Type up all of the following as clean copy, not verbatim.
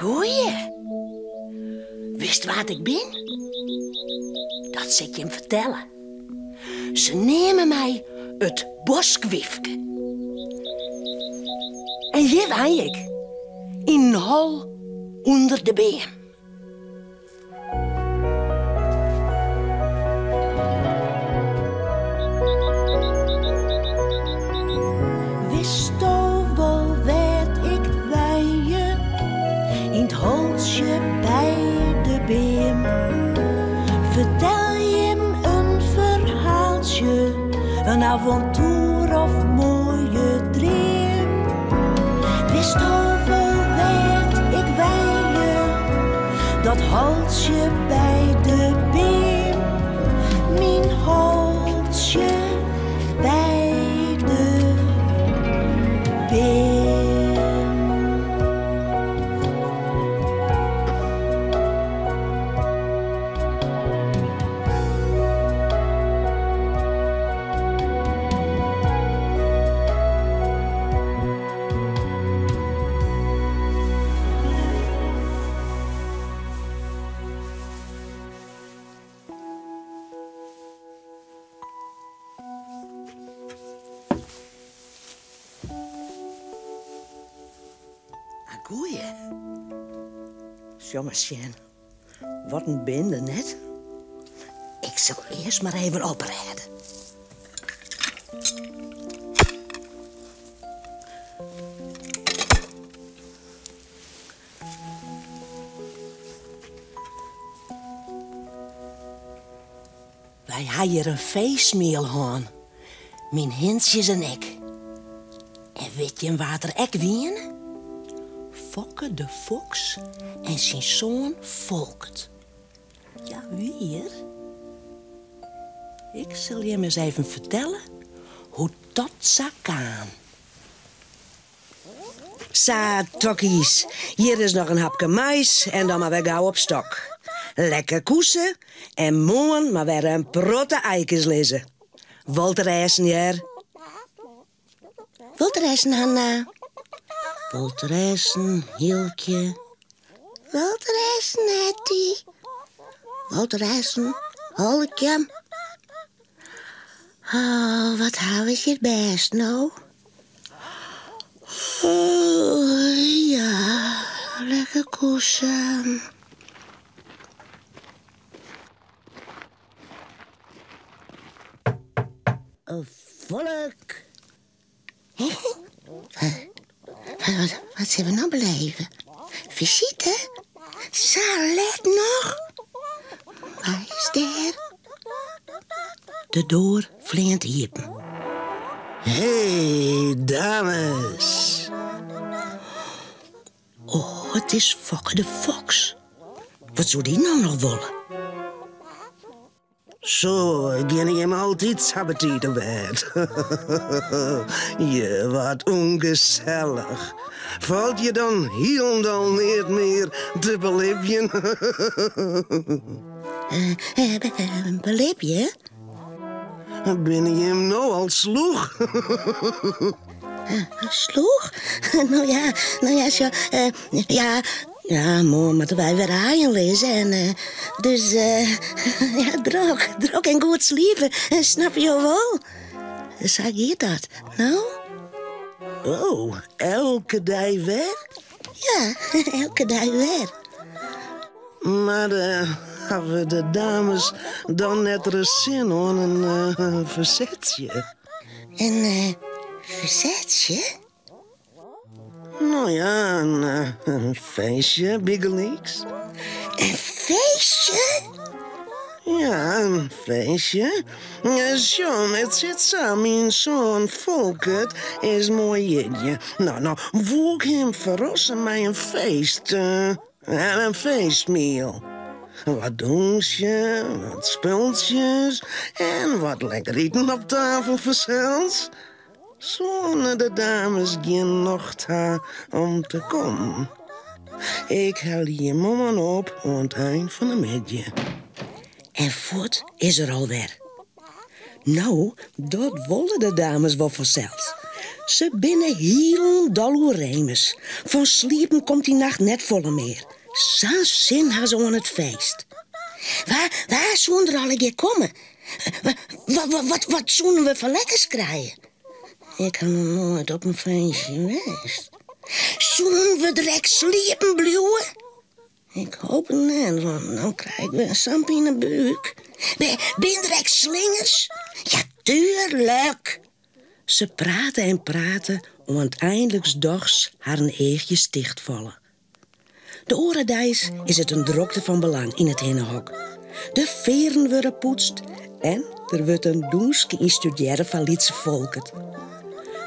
Goeie. Wist wat ik ben? Dat zal ik je hem vertellen. Ze nemen mij het boskwiefke. En hier ben ik. In een hol onder de beem. Wist wel werd ik bij je in het holtje bij de beem. Vertel je hem een verhaaltje, een avontuur of mooie dream. Wist wel werd ik bij je, dat holtje bij de beem. Mijn holtje bij de beem. Goeie. Jongens, Sjen, wat een bende net. Ik zal eerst maar even oprijden. Wij hebben hier een feestmaal gehad. Mijn hintjes en ik. En weet je wat er ek wien? Fokke de Fox en zijn zoon Volkert. Ja, wie? Ik zal je hem eens even vertellen hoe dat zou gaan. Sa, tokkies. Hier is nog een hapje mais en dan maar weer gauw op stok. Lekker koesen en morgen maar weer een protte eikens lezen. Wilt reizen, hier? Wilt reizen, Hanna? Wilt reizen, Hieltje? Wilt reizen, Hetty? Wilt reizen, Holkje? Oh, wat hou ik hier best nou? Oh, ja, lekker koesen. Volk. Wat zullen we nou beleven? Visite? Salet nog? Waar is daar? De deur flint hiepen. Hey, dames. Oh, het is Fokke de Fox. Wat zou die nou nog willen? Zo, ken je hem altijd sabbatite bed. Je, wat ongezellig. Valt je dan helemaal niet meer te beleven? Beleef je? Ben je hem nou al sloeg? Sloeg? Nou ja, zo, ja, morgen moeten wij weer haaien lezen en dus, ja, drok en goed sliepen, snap je wel? Zeg je dat, nou? Oh, elke dag weer? Ja, elke dag weer. Maar hebben de dames dan net er zin aan een verzetje? Een verzetje? Nou ja, een feestje, Biggelix. Een feestje? Ja, een feestje. John, het zit samen. Mijn zoon Volkert is mooi jidje. Nou, voel hem verrassen met een feest. Een feestmeal. Wat doensje, wat spultjes en wat lekker eten op tafel verzels. Zonder de dames geen nocht om te komen. Ik haal je mama op aan het eind van de middag. En voort is er alweer. Nou, dat willen de dames wel vanzelf. Ze binnen heel dol remes. Van sliepen komt die nacht net volle meer. Zo'n zin had ze aan het feest. Waar zouden er al een keer komen? Wat zouden we voor lekkers krijgen? Ik heb nog nooit op een feestje geweest. Zouden we direct sliepen blijven? Ik hoop het niet, want dan krijgen we een samp in de buik. Ben direct slingers? Ja, tuurlijk. Ze praten en praten om uiteindelijk dags haar een eegjes dichtvallen. De orendeis is het een drokte van belang in het hennenhok. De veren worden poetst en er wordt een douche in studeren van Lietse volket.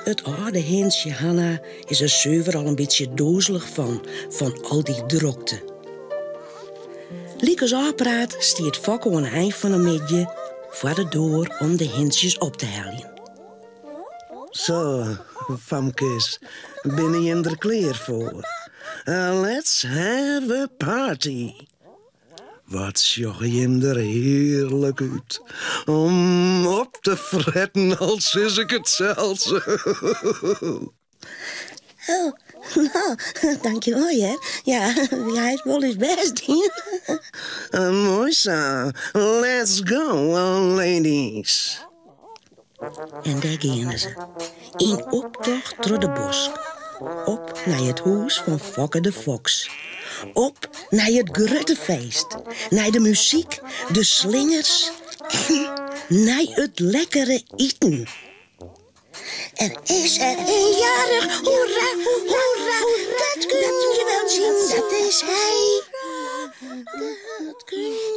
Het oude hensje Hanna is er zuiver al een beetje dozelig van al die drokte. Liekes aanpraat stiert Fokke aan het eind van een midje voor de deur om de hensjes op te halen. Zo, famkes, ben je er klaar voor? Let's have a party. Wat zag je er heerlijk uit. Om op te fretten als is ik het zelfs. Oh, nou, dankjewel, hè. Ja, hij is wel eens best, hè. Mooi zo. Let's go, ladies. En daar gingen ze. In optocht door de bos. Op naar het huis van Fokke de Fox. Op naar het gruttefeest. Naar de muziek, de slingers en naar het lekkere eten. Er is er een jarig, hoera, hoera, dat kun je wel zien, dat is hij.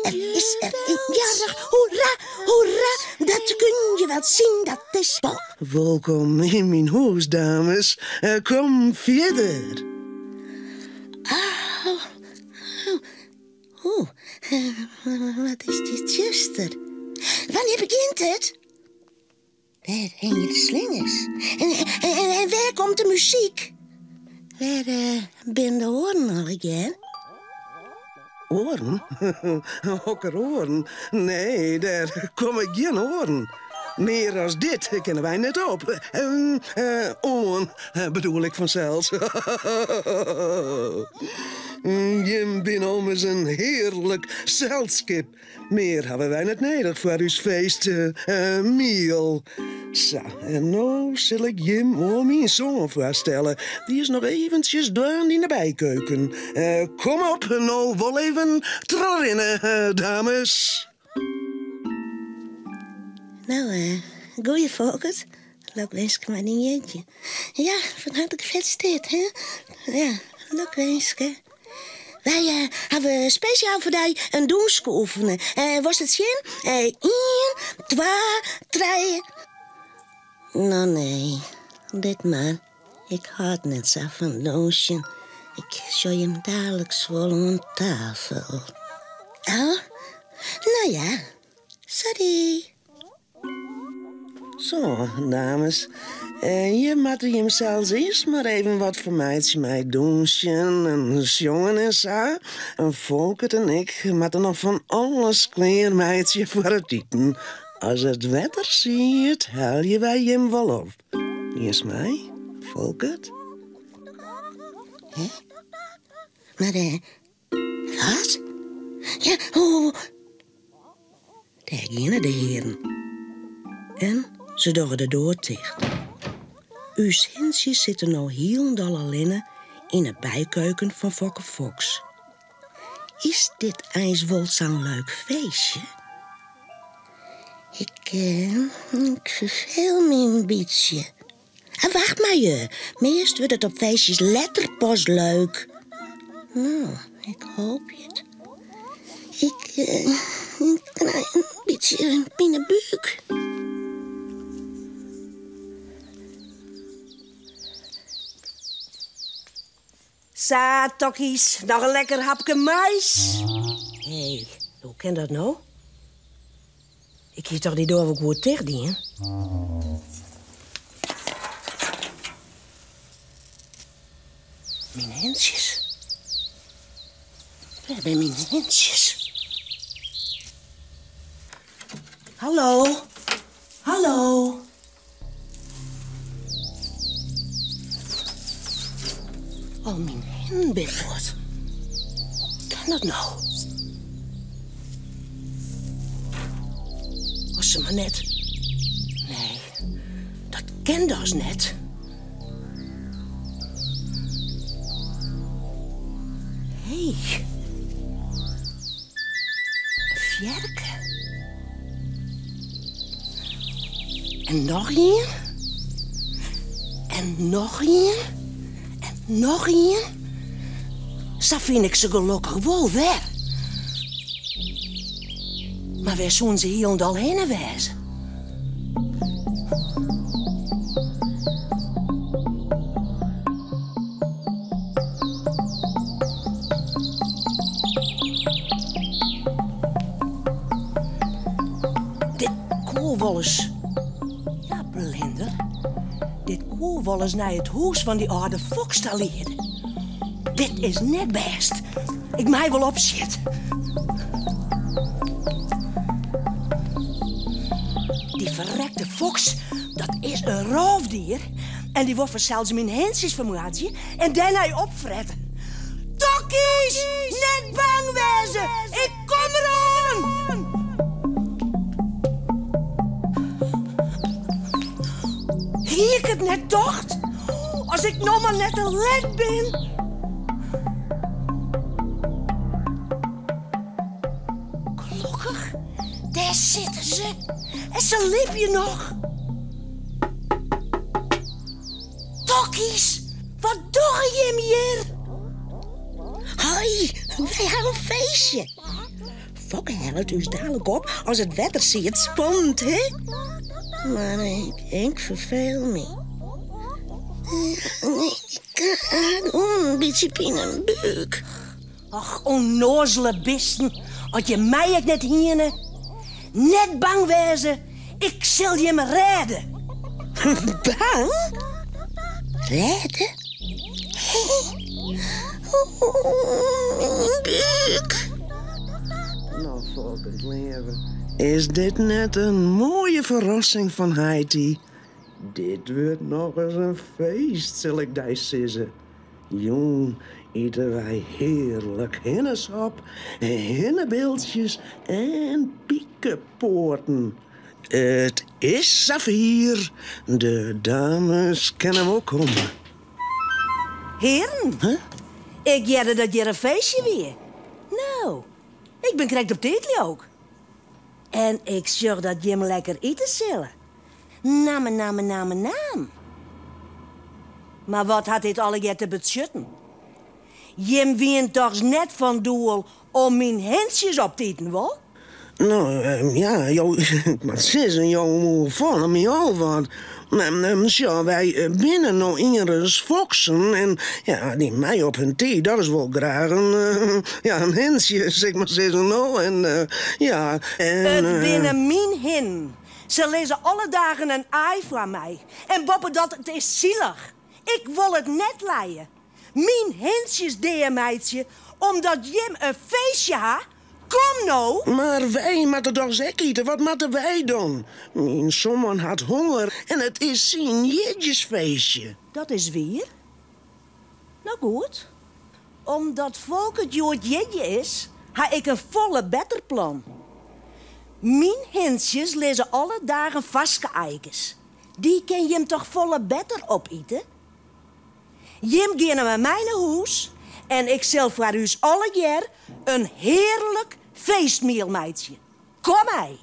Er is er een jarig, hoera, hoera, dat kun je wel zien, dat is Bob. Welkom in mijn huis, dames. Kom verder. Wat is dit juster? Wanneer begint het? Daar heen je de slingers. En waar komt de muziek? Waar ben de hoorn al again? Oren? Hokker oren? Nee, daar kom ik geen oren. Meer als dit kennen wij net op. Oren bedoel ik vanzelf. Je bent om eens een heerlijk zeldskip. Meer hebben wij net nodig voor uw feest, Miel. Zo, en nou zal ik Jim om mijn zoon voorstellen. Die is nog eventjes daar in de bijkeuken. Kom op, nou wel even erin, dames. Nou, goeie volkert. Lukwenske maar een jeetje. Ja, van harte gefeliciteerd, hè? Ja, lukwenske. Wij hebben speciaal voor jou een douche oefenen. Was het zin? 1, 2, 3. Nou nee, dit maar. Ik houd net zo van douchen. Ik zal je hem dadelijk zwollen aan tafel. Oh, nou ja, sorry. Zo, dames. Je moet hem zelfs eerst maar even wat voor mij douchen en jongen en zo. En Volkert en ik moeten nog van alles klaar meidje voor het eten. Als het wetter ziet, haal je wij hem wel op. Is mij, Volkert? Hè? Maar, wat? Ja, hoe? Daar gingen de heren. En ze doen de deur dicht. Uw hensjes zitten nou heel dol alleen in de bijkeuken van Fokke Fox. Is dit eens wel zo'n leuk feestje? Ik verveel me een beetje. En wacht maar je. Meest wordt het op feestjes letterpas leuk. Nou, ik hoop het. Ik krijg een beetje een binnenbuik. Sa, tokkies, nog een lekker hapje mais. Hé, hoe kan dat nou? Ik hier toch die door goed tegen die, hè? Mijn hensjes. Waar zijn mijn hensjes? Hallo? Hallo? al mijn hen binnenkort. Kan dat nou? Als ze maar net... Nee, dat ken dus net. Hé. Een vjerke. En nog een. En nog een. En nog een. Zo vind ik ze gelukkig wel weer. Maar waar zo'n ze hier en al heen wezen? Dit koe wel eens... Ja, blinder. Dit koe wel eens naar het huis van die oude foks te leiden. Dit is net best. Ik mij wel opzitten. Die verrekte foks, dat is een roofdier. En die wordt zelfs mijn hensjes vermoeid en daarna opfretten. Tokkies, net bang wezen, ik kom eraan! Hier ik het net dacht, als ik nog maar net te let ben. Gelukkig, daar zitten ze. En ze liep je nog. Tokkies, wat doe je hem hier? Hoi, wij hebben een feestje. Fokke helpt dus dadelijk op als het wetter ziet spannend, hè? Maar ik verveel me. Ik heb een beetje pijn in mijn buik. Ach, onnozele bisten. Als je mij het net hier... Net bang wezen. Ik zal je me redden. Bang? Redden? Mijn buik. Nou, volkend leven. Is dit net een mooie verrassing van Heidi? Dit wordt nog eens een feest, zal ik die zeggen. Jong, eten wij heerlijk hinnesap, hinnebeeldjes en piekenpoorten. Het is Safir. De dames kunnen ook komen. Heren, Huh? ik jette dat je een feestje weer. Nou, ik ben correct op tijd ook. En ik zorg dat je me lekker eten zullen. Naam. Maar wat had dit alle te beschutten? Jim wient toch net van doel om mijn hensjes op te eten, wel? Nou, ja, jou, maar zeggen, jou vallen me al wat. Ja, wij binnen nog Ingers foksen en ja, die mij op hun thee, dat is wel graag een hensje, zeg maar zeggen nou. En ja, en... Het binnen mijn hin. Ze lezen alle dagen een ei van mij. En boppen dat, het is zielig. Ik wil het net leien. Mijn hensjes deed meidje, omdat Jim een feestje ha. Kom nou. Maar wij moeten toch zeker eten, wat moeten wij doen? Mijn zoon had honger en het is zijn jeetjesfeestje. Dat is weer. Nou goed. Omdat volk het jood jeetje is, ha ik een volle betterplan. Mijn hensjes lezen alle dagen vaske eikens. Die kan Jim toch volle better opeten? Jim gaat naar mijn huis en ik zal voor u alle jaar een heerlijk feestmeal meidje. Kom mij.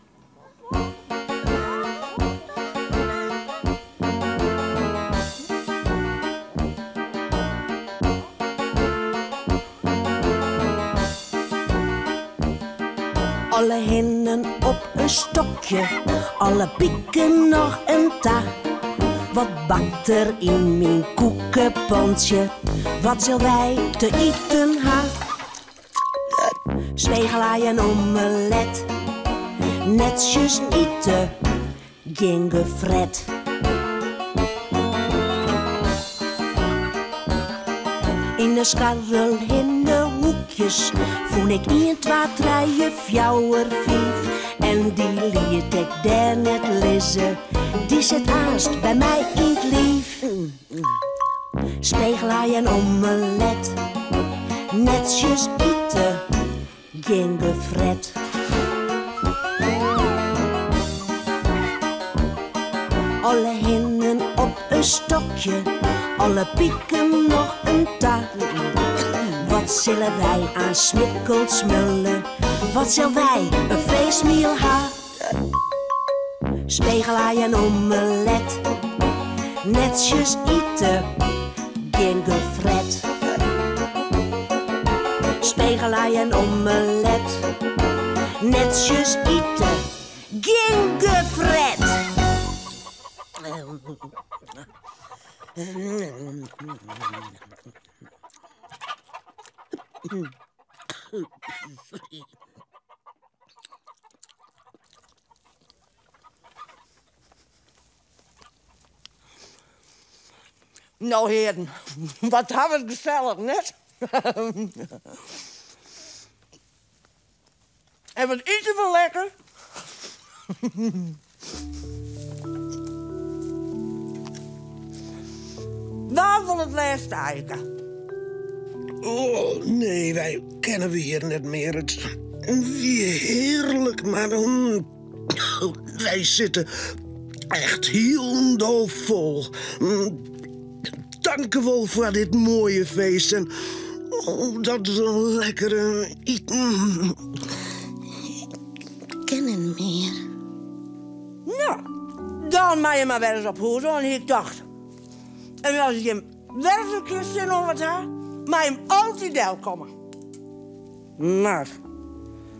Alle hinnen op een stokje, alle pieken nog een ta. Wat bakt er in mijn koekenponsje? Wat zal wij te eten ha? Spiegelei en omelet, netjes eten, geen gefret. In de scharrel in de hoekjes voel ik 1, 2, 3, 4, 5. En die liet ik daar net lezen, die zit haast bij mij in het lief. Spiegelei en omelet, netjes eten, geen gefret. Alle hinnen op een stokje, alle pieken nog een taart. Wat zullen wij aan smikkeld smullen? Wat zullen wij een feestmiel ha? Spiegelei en omelet, netjes eten, geen gefret. Spiegelei en omelet, netjes eten, geen gefret. Nou, heren, wat hebben we het gezellig, net? En wat eten we lekker? Waar van het laatste eiken? Oh, nee, wij kennen we hier net meer. Het wie heerlijk, maar wij zitten echt heel doofvol. Dank u wel voor dit mooie feest en dat lekkere eten. Ik ken het meer. Nou, dan mag je maar weer eens op hoezo en ik dacht. En als je hem werkelijk zin om wat had, mag je hem altijd deel komen. Maar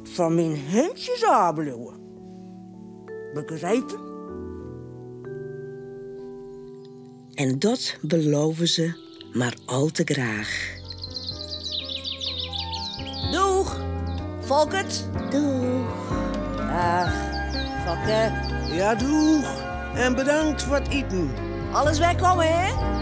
van mijn hondjes aanbluwen. Begrepen? En dat beloven ze maar al te graag. Doeg, Volkert. Doeg. Dag, Fokke. Ja, doeg. En bedankt voor het eten. Alles wegkomen, hè?